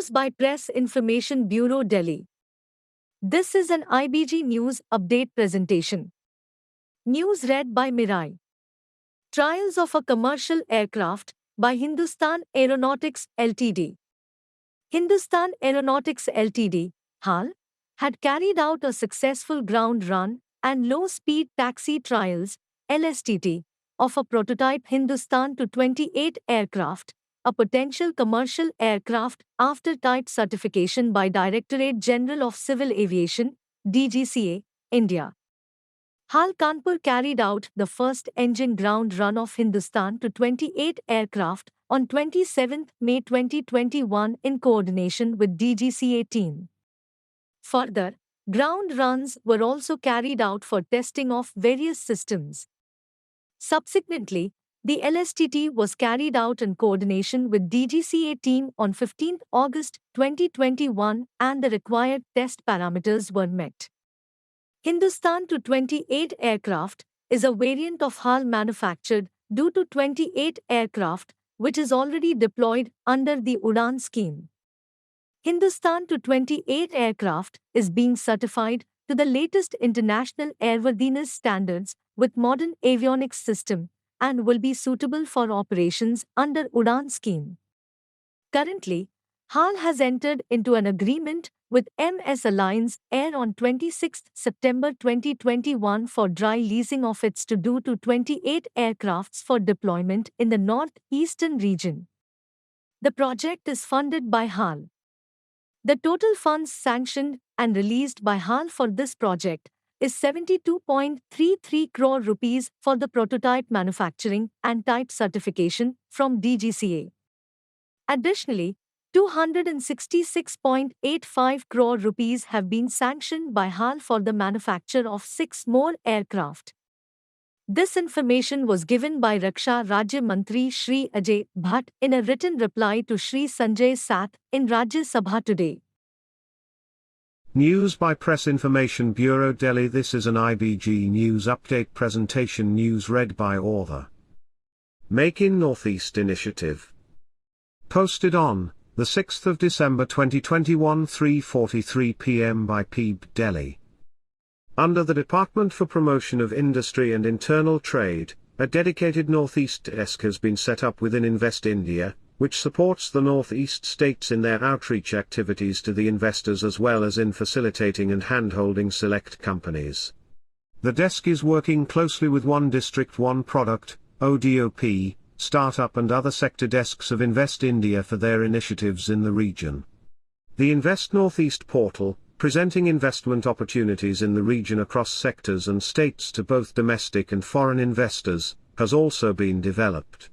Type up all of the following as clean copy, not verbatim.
News by Press Information Bureau, Delhi. This is an IBG News update presentation. News read by Mirai. Trials of a commercial aircraft by Hindustan Aeronautics Ltd. Hindustan Aeronautics Ltd. (HAL) had carried out a successful ground run and low-speed taxi trials (LSTT) of a prototype Hindustan Tu-28 aircraft, a potential commercial aircraft after type certification by Directorate General of Civil Aviation, DGCA, India. HAL Kanpur carried out the first engine ground run of Hindustan Tu-28 aircraft on 27 May 2021 in coordination with DGCA team. Further, ground runs were also carried out for testing of various systems. Subsequently, the LSTT was carried out in coordination with DGCA team on 15 August 2021 and the required test parameters were met. Hindustan Tu-28 aircraft is a variant of HAL manufactured Tu-28 aircraft which is already deployed under the UDAN scheme. Hindustan Tu-28 aircraft is being certified to the latest international airworthiness standards with modern avionics system and will be suitable for operations under UDAN scheme. Currently, HAL has entered into an agreement with MS Alliance Air on 26 September 2021 for dry leasing of its Tu-28 aircrafts for deployment in the northeastern region. The project is funded by HAL. The total funds sanctioned and released by HAL for this project is 72.33 crore rupees for the prototype manufacturing and type certification from DGCA. Additionally, 266.85 crore rupees have been sanctioned by HAL for the manufacture of 6 more aircraft. This information was given by Raksha Rajya Mantri Shri Ajay Bhatt in a written reply to Shri Sanjay Sath in Rajya Sabha today. News by Press Information Bureau, Delhi. This is an IBG News update presentation. News read by author. Make in Northeast Initiative. Posted on the 6th of December 2021, 3:43 p.m. by PIB, Delhi. Under the Department for Promotion of Industry and Internal Trade, a dedicated Northeast desk has been set up within Invest India, which supports the Northeast states in their outreach activities to the investors as well as in facilitating and handholding select companies. The desk is working closely with One District One Product, ODOP, startup and other sector desks of Invest India for their initiatives in the region. The Invest Northeast portal, presenting investment opportunities in the region across sectors and states to both domestic and foreign investors, has also been developed.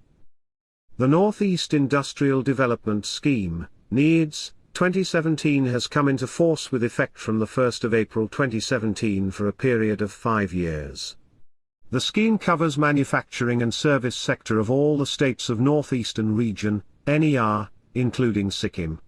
The Northeast Industrial Development Scheme, NEIDS, 2017 has come into force with effect from the 1st of April 2017 for a period of 5 years. The scheme covers manufacturing and service sector of all the states of Northeastern Region, NER, including Sikkim.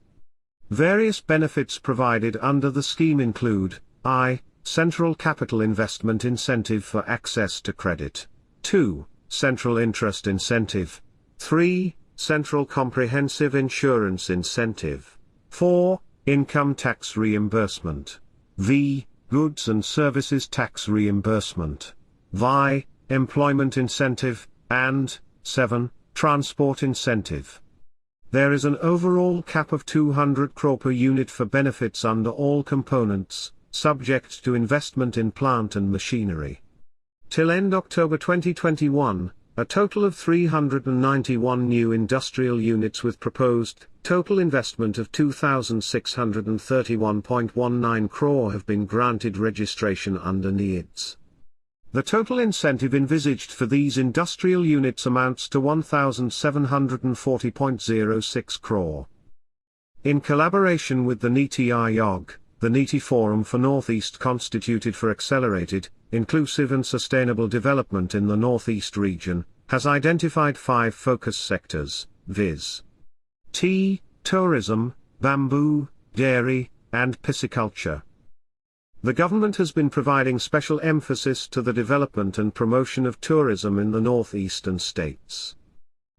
Various benefits provided under the scheme include I. Central Capital Investment Incentive for access to credit. 2. Central Interest Incentive. 3. Central Comprehensive Insurance Incentive. 4. Income Tax Reimbursement. V. Goods and Services Tax Reimbursement. V. Employment Incentive, and 7. Transport Incentive. There is an overall cap of 200 crore per unit for benefits under all components, subject to investment in plant and machinery. Till end October 2021, a total of 391 new industrial units with proposed total investment of 2,631.19 crore have been granted registration under NEIDS. The total incentive envisaged for these industrial units amounts to 1,740.06 crore. In collaboration with the NITI Aayog, the NITI Forum for Northeast constituted for accelerated, inclusive and sustainable development in the Northeast region, has identified 5 focus sectors, viz. Tea, tourism, bamboo, dairy, and pisciculture. The government has been providing special emphasis to the development and promotion of tourism in the northeastern states.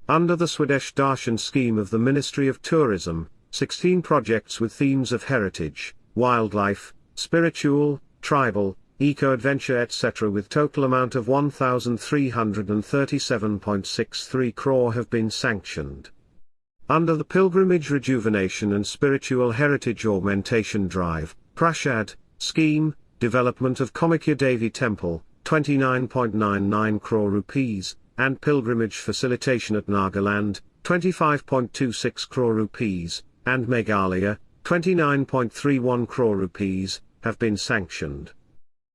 Under the Swadesh Darshan scheme of the Ministry of Tourism, 16 projects with themes of heritage, wildlife, spiritual, tribal, eco-adventure etc. with total amount of 1,337.63 crore have been sanctioned. Under the Pilgrimage Rejuvenation and Spiritual Heritage Augmentation Drive, Prashad, scheme, development of Kamakya Devi Temple, 29.99 crore rupees, and pilgrimage facilitation at Nagaland, 25.26 crore rupees, and Meghalaya, 29.31 crore rupees, have been sanctioned.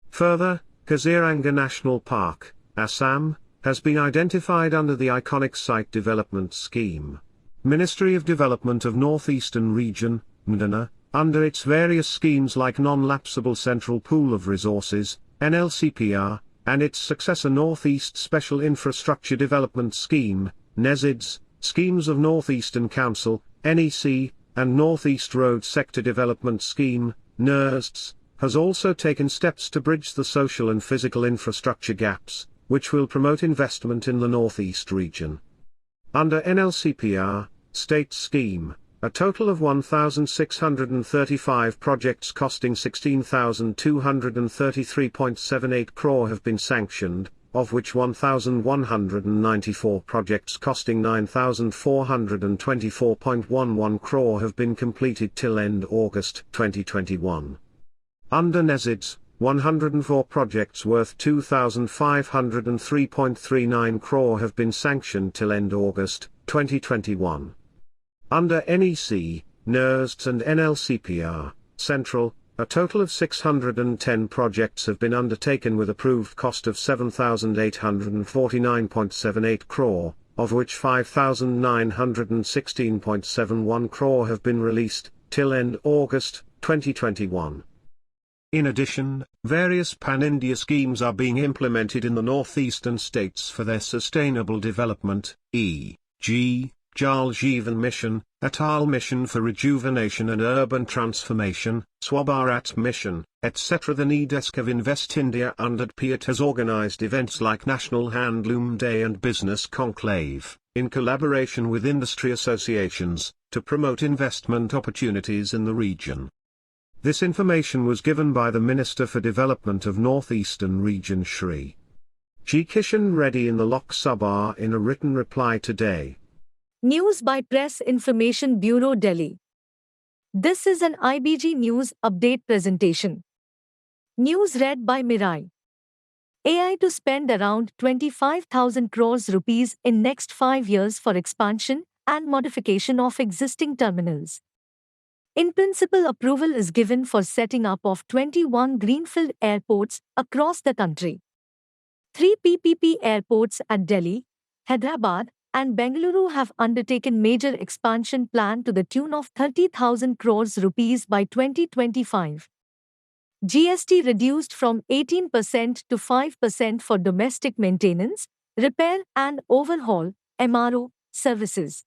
Further, Kaziranga National Park, Assam, has been identified under the Iconic Site Development Scheme. Ministry of Development of Northeastern Region, MDNA, under its various schemes like Non-Lapsable Central Pool of Resources, NLCPR, and its successor Northeast Special Infrastructure Development Scheme, NESIDS, schemes of Northeastern Council, NEC, and Northeast Road Sector Development Scheme, NERSTS, has also taken steps to bridge the social and physical infrastructure gaps, which will promote investment in the Northeast region. Under NLCPR, State Scheme, a total of 1,635 projects costing 16,233.78 crore have been sanctioned, of which 1,194 projects costing 9,424.11 crore have been completed till end August 2021. Under NESIDS, 104 projects worth 2,503.39 crore have been sanctioned till end August 2021. Under NEC, NERSTS and NLCPR, Central, a total of 610 projects have been undertaken with approved cost of 7,849.78 crore, of which 5,916.71 crore have been released, till end August 2021. In addition, various pan-India schemes are being implemented in the northeastern states for their sustainable development, e.g., Jal Jeevan Mission, Atal Mission for Rejuvenation and Urban Transformation, Swabharat Mission, etc. The NE Desk of Invest India under PIAT has organized events like National Handloom Day and Business Conclave, in collaboration with industry associations, to promote investment opportunities in the region. This information was given by the Minister for Development of Northeastern Region Shri G. Kishan Reddy in the Lok Sabha in a written reply today. News by Press Information Bureau, Delhi. This is an IBG News Update presentation. News read by Mirai. AI to spend around 25,000 crores rupees in next 5 years for expansion and modification of existing terminals. In principle, approval is given for setting up of 21 greenfield airports across the country. 3 PPP airports at Delhi, Hyderabad, and Bengaluru have undertaken major expansion plan to the tune of 30,000 crores rupees by 2025. GST reduced from 18% to 5% for domestic maintenance, repair and overhaul (MRO) services.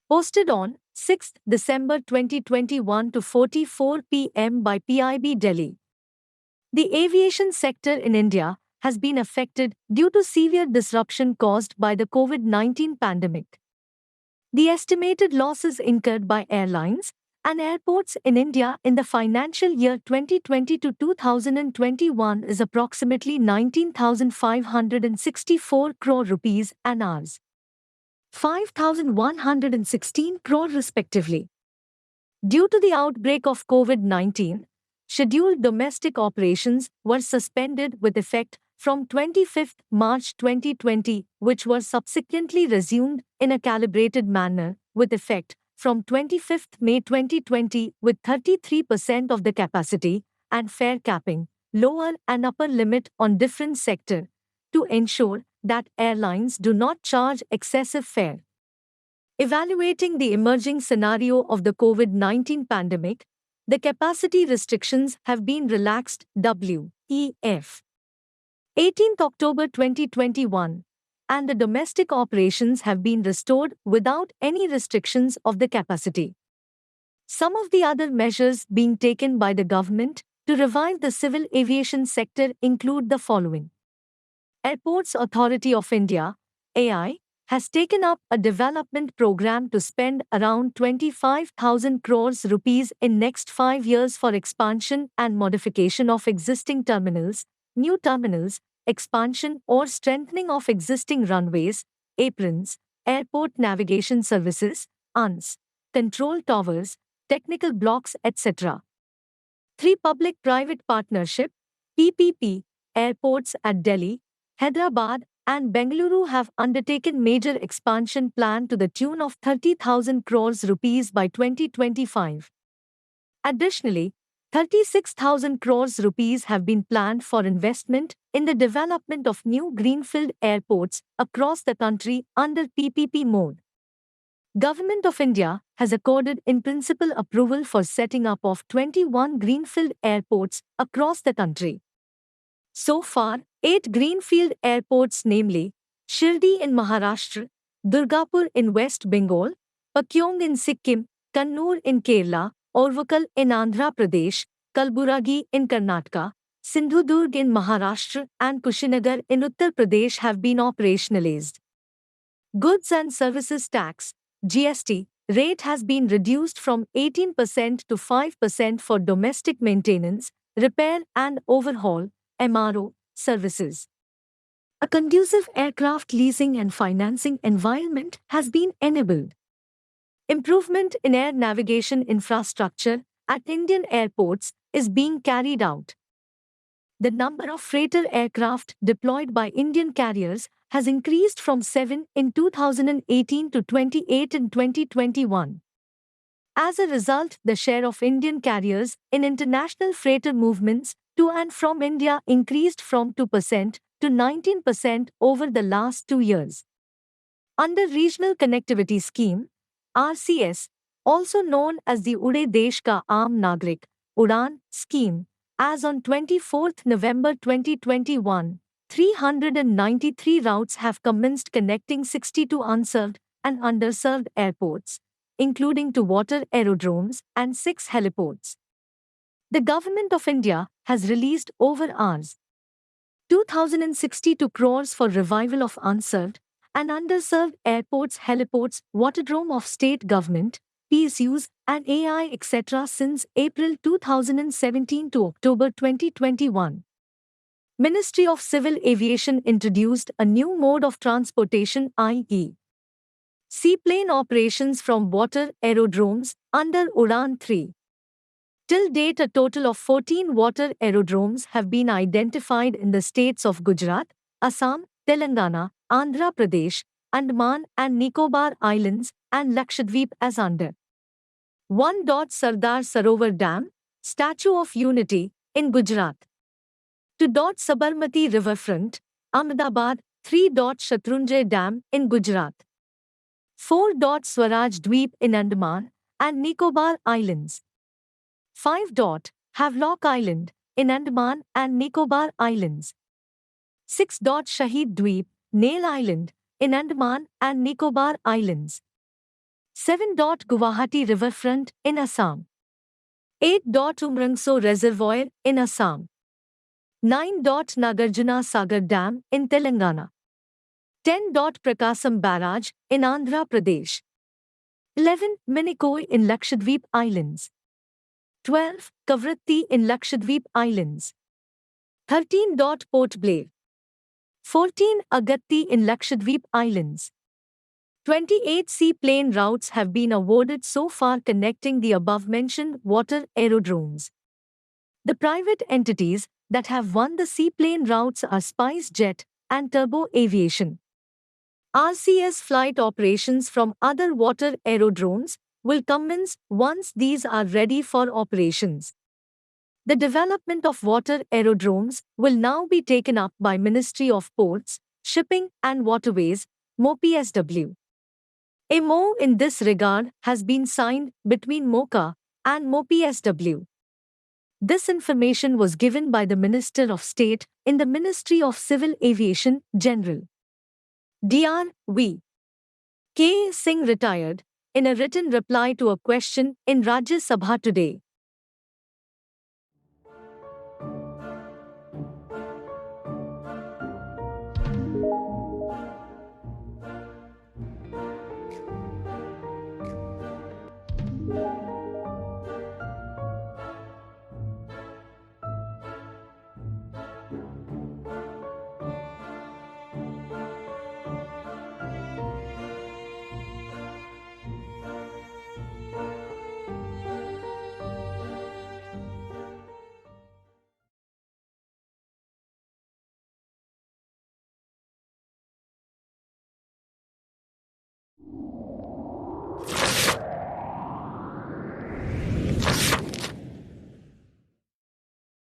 Posted on 6 December 2021 to 4:04 p.m. by PIB Delhi. The aviation sector in India has been affected due to severe disruption caused by the COVID-19 pandemic. The estimated losses incurred by airlines and airports in India in the financial year 2020 to 2021 is approximately 19,564 crore rupees and Rs. 5,116 crore respectively. Due to the outbreak of COVID-19, scheduled domestic operations were suspended with effect from 25 March 2020, which were subsequently resumed in a calibrated manner with effect from 25 May 2020 with 33% of the capacity and fare capping, lower and upper limit on different sector to ensure that airlines do not charge excessive fare. Evaluating the emerging scenario of the COVID-19 pandemic, the capacity restrictions have been relaxed. WEF 18th October 2021, and the domestic operations have been restored without any restrictions of the capacity. Some of the other measures being taken by the government to revive the civil aviation sector include the following. Airports Authority of India, AI, has taken up a development program to spend around 25,000 crores rupees in next 5 years for expansion and modification of existing terminals, new terminals, expansion or strengthening of existing runways, aprons, airport navigation services, ANS, control towers, technical blocks, etc. 3. Public-Private Partnership (PPP) airports at Delhi, Hyderabad, and Bengaluru have undertaken major expansion plan to the tune of 30,000 crores rupees by 2025. Additionally, 36,000 crores rupees have been planned for investment in the development of new greenfield airports across the country under PPP mode. Government of India has accorded in principle approval for setting up of 21 greenfield airports across the country. So far, 8 greenfield airports, namely Shirdi in Maharashtra, Durgapur in West Bengal, Pakyong in Sikkim, Kannur in Kerala, Orvakal in Andhra Pradesh, Kalburagi in Karnataka, Sindhudurg in Maharashtra, and Kushinagar in Uttar Pradesh have been operationalized. Goods and Services Tax (GST) rate has been reduced from 18% to 5% for domestic maintenance, repair and overhaul (MRO) services. A conducive aircraft leasing and financing environment has been enabled. Improvement in air navigation infrastructure at Indian airports is being carried out. The number of freighter aircraft deployed by Indian carriers has increased from 7 in 2018 to 28 in 2021. As a result, the share of Indian carriers in international freighter movements to and from India increased from 2% to 19% over the last 2 years. Under Regional Connectivity Scheme, RCS, also known as the Ude Desh Ka Aam Nagrik, UDAN scheme, as on 24 November 2021, 393 routes have commenced connecting 62 unserved and underserved airports, including 2 water aerodromes and 6 heliports. The Government of India has released over Rs. 2,062 crores for revival of unserved and underserved airports, heliports, waterdrome of state government, PSUs, and AI etc. since April 2017 to October 2021. Ministry of Civil Aviation introduced a new mode of transportation, i.e. seaplane operations from water aerodromes under UDAN 3. Till date, a total of 14 water aerodromes have been identified in the states of Gujarat, Assam, Telangana, Andhra Pradesh, Andaman and Nicobar Islands, and Lakshadweep as under 1. Sardar Sarovar Dam, Statue of Unity, in Gujarat. 2. Sabarmati Riverfront, Ahmedabad. 3. Shatrunjay Dam, in Gujarat. 4. Swaraj Dweep in Andaman and Nicobar Islands. 5. Havelock Island, in Andaman and Nicobar Islands. 6. Shahid Dweep, Nail Island, in Andaman and Nicobar Islands. 7. Guwahati Riverfront, in Assam. 8. Umrangso Reservoir, in Assam. 9. Nagarjuna Sagar Dam, in Telangana. 10. Prakasam Barrage, in Andhra Pradesh. 11. Minikoi in Lakshadweep Islands. 12. Kavratti in Lakshadweep Islands. 13. Port Blair. 14. Agatti in Lakshadweep Islands. 28 seaplane routes have been awarded so far connecting the above-mentioned water aerodromes. The private entities that have won the seaplane routes are SpiceJet and Turbo Aviation. RCS flight operations from other water aerodromes will commence once these are ready for operations. The development of water aerodromes will now be taken up by Ministry of Ports, Shipping and Waterways, MoPSW. A MoU in this regard has been signed between MoCA and MoPSW. This information was given by the Minister of State in the Ministry of Civil Aviation, General Dr. V. K. Singh retired, in a written reply to a question in Rajya Sabha today.